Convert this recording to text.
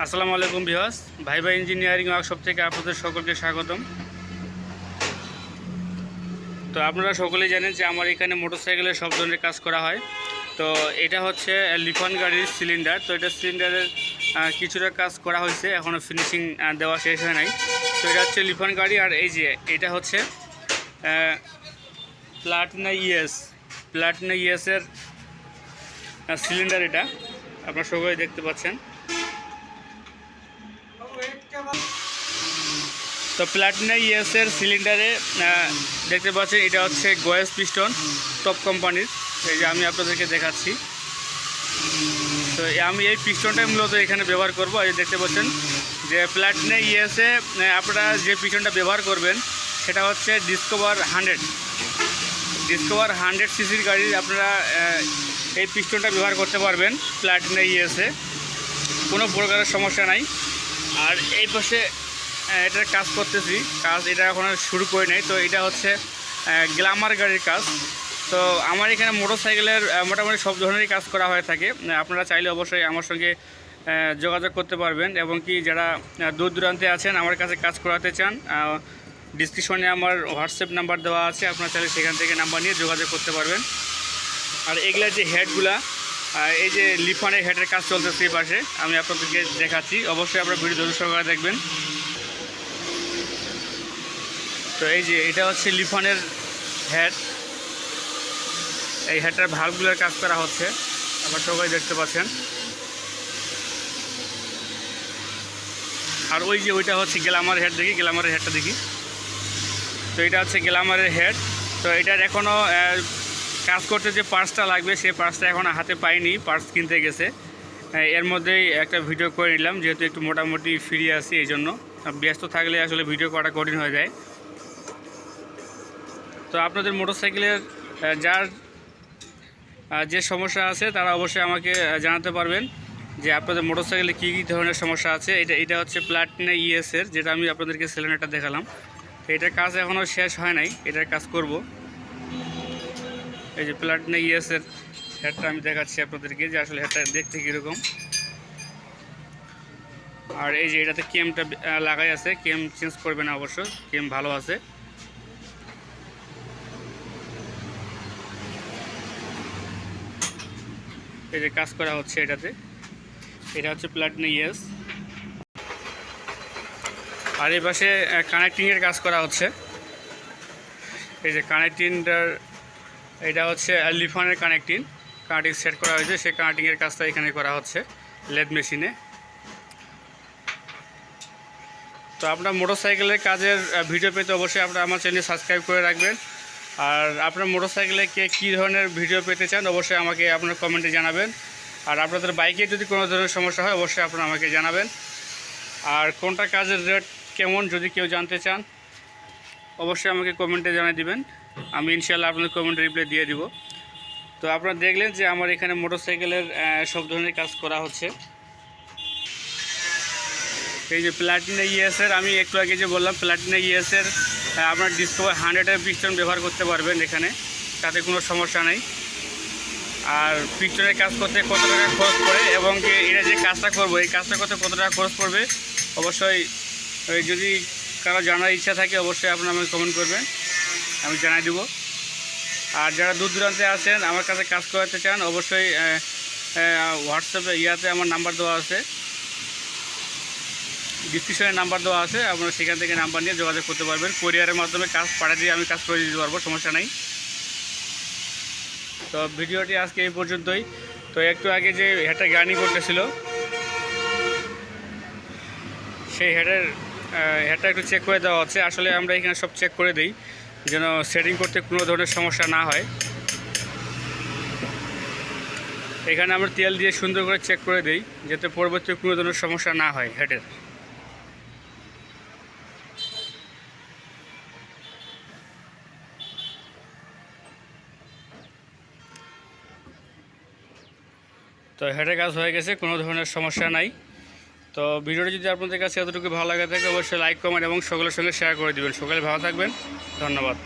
আসসালামু আলাইকুম viewers, viva engineering workshop থেকে আপনাদের সকলকে স্বাগতম। তো আপনারা সকলেই জানেন যে আমার এখানে মোটরসাইকেলের সব ধরনের কাজ করা হয়। তো এটা হচ্ছে লিফন গাড়ির সিলিন্ডার। তো এটা সিলিন্ডারের কিছুটা কাজ করা হয়েছে, এখনও ফিনিশিং দেওয়া শেষ হয় নাই। তো এটা হচ্ছে লিফন গাড়ি, আর এই যে এটা হচ্ছে প্লাটিনা ইএসের সিলিন্ডার। এটা আপনারা সকলেই দেখতে পাচ্ছেন। তো প্লাটিনা ইএসের সিলিন্ডারে দেখতে পাচ্ছেন এটা হচ্ছে গোয়েস পিস্টন, টপ কোম্পানির। এই যে আমি আপনাদেরকে দেখাচ্ছি। তো আমি এই পিস্টনটাই মূলত এখানে ব্যবহার করব। এই দেখতে পাচ্ছেন যে প্লাটিনা ইএসে আপনারা যে পিস্টনটা ব্যবহার করবেন সেটা হচ্ছে ডিসকভার 100 সিসির গাড়ির আপনারা এই পিস্টনটা ব্যবহার করতে পারবেন প্লাটিনা ইএসে, কোনো প্রকারের সমস্যা নাই। আর এই পাশে এটার কাজ করতেছি, এটা এখন শুরু করে নাই। তো এটা হচ্ছে গ্ল্যামার গাড়ির কাজ। তো আমার এখানে মোটরসাইকেলের মোটামুটি সব ধরনেরই কাজ করা হয়ে থাকে। আপনারা চাইলে অবশ্যই আমার সঙ্গে যোগাযোগ করতে পারবেন, এবং কি যারা দূর দূরান্তে আছেন আমার কাছে কাজ করাতে চান, ডিসক্রিপশনে আমার হোয়াটসঅ্যাপ নাম্বার দেওয়া আছে, আপনারা চাইলে সেখান থেকে নাম্বার নিয়ে যোগাযোগ করতে পারবেন। আর এগুলার যে হেডগুলা, এই যে লিফানের হেডের কাজ চলতেছে এই পাশে, আমি আপনাদেরকে দেখাচ্ছি। অবশ্যই আপনারা ভিডিও ধৈর্য সহকারে দেখবেন। তো এই যে এটা হচ্ছে লিফানের হেড, এই হেডটার ভালভগুলোর কাজ করা হচ্ছে, আপনারা সবাই দেখতে পাচ্ছেন। আর ওই যে ওইটা হচ্ছে গ্ল্যামার হেড, দেখি গ্ল্যামারের হেডটা দেখি। তো এটা হচ্ছে গ্ল্যামারের হেড। তো এটার এখনও কাজ করতে যে পার্টসটা লাগবে সেই পার্টসটা এখনও হাতে পাইনি, পার্টস কিনতে গেছে। এর মধ্যেই একটা ভিডিও করে নিলাম, যেহেতু একটু মোটামুটি ফ্রি আছি, এই জন্য। ব্যস্ত থাকলে আসলে ভিডিও করা কঠিন হয়ে যায়। তো আপনাদের মোটরসাইকেলের যার যে সমস্যা আছে তারা অবশ্যই আমাকে জানাতে পারবেন যে আপনাদের মোটরসাইকেলে কী কী ধরনের সমস্যা আছে। এটা হচ্ছে প্লাটিনা ইএসের, যেটা আমি আপনাদেরকে সিলিন্ডারটা দেখালাম। এটার কাজ এখনও শেষ হয় নাই, এটার কাজ করব। এই যে প্লাটিনা ইএসের হেডটা আমি দেখাচ্ছি আপনাদেরকে, যে আসলে হেডটা দেখতে কীরকম। আর এই যে এটাতে কেমটা লাগাই আছে, কেম চেঞ্জ করবে না অবশ্য, কেম ভালো আছে। এই যে কাজ করা হচ্ছে এটাতে, এটা হচ্ছে প্লাটিনা ইএস। আর এই পাশে কানেক্টিংয়ের কাজ করা হচ্ছে। এই যে কানেক্টিংটার, এটা হচ্ছে লিফানের কানেক্টিং সেট করা হয়েছে, সেই কানেক্টিংয়ের কাজটা এখানে করা হচ্ছে লেদ মেশিনে। তো আপনার মোটরসাইকেলের কাজের ভিডিও পেতে অবশ্যই আপনারা আমার চ্যানেল সাবস্ক্রাইব করে রাখবেন। আর আপনার মোটরসাইকেলে কী ধরনের ভিডিও পেতে চান অবশ্যই আমাকে আপনার কমেন্টে জানাবেন। আর আপনাদের বাইকে যদি কোনো ধরনের সমস্যা হয় অবশ্যই আপনারা আমাকে জানাবেন। আর কোনটা কাজের রেট কেমন যদি কেউ জানতে চান অবশ্যই আমাকে কমেন্টে জানিয়ে দিবেন, আমি ইনশাআল্লাহ আপনাদের কমেন্টে রিপ্লাই দিয়ে দিব। তো আপনারা দেখলেন যে আমার এখানে মোটরসাইকেলের সব ধরনের কাজ করা হচ্ছে। এই যে প্লাটিনা ইএসের, আমি একটু আগে যে বললাম প্লাটিনা ইএসের আপনার ডিসকভার 100-এর পিস্টন ব্যবহার করতে পারবেন এখানে, তাতে কোনো সমস্যা নেই। আর পিস্টনের কাজ করতে কত টাকা খরচ পড়ে, এবং এটা যে কাজটা করবো এই কাজটা করতে কত টাকা খরচ পড়বে অবশ্যই যদি কারো জানার ইচ্ছা থাকে অবশ্যই আপনারা আমাকে কমেন্ট করবেন, আমি জানাই দেব। আর যারা দূর দূরান্তে আছেন আমার কাছে কাজ করাতে চান অবশ্যই হোয়াটসঅ্যাপে আমার নাম্বার দেওয়া আছে, ডিসক্রিপশনে নাম্বার দেওয়া আছে, আপনারা সেখান থেকে নাম্বার নিয়ে যোগাযোগ করতে পারবেন। কোরিয়ারের মাধ্যমে কাজ পাঠিয়ে দিয়ে আমি কাজ করে দিতে পারবো, সমস্যা নাই। তো ভিডিওটি আজকে এই পর্যন্তই। তো একটু আগে যে হেডটা গার্নিং করতেছিল সেই হেডটা একটু চেক করে দেওয়া হচ্ছে। আসলে আমরা এখানে সব চেক করে দিই যেন সেটিং করতে কোনো ধরনের সমস্যা না হয়। এখানে আমরা তেল দিয়ে সুন্দর করে চেক করে দিই যাতে পরবর্তী কোনো ধরনের সমস্যা না হয় হেডের। তো হেডের কাজ হয়ে গেছে, কোনো ধরনের সমস্যা নাই। তো ভিডিওটি যদি আপনাদের কাছে এতটুকু ভালো লাগে থাকে অবশ্যই লাইক কমেন্ট এবং সকলের সঙ্গে শেয়ার করে দেবেন। সকলে ভালো থাকবেন, ধন্যবাদ।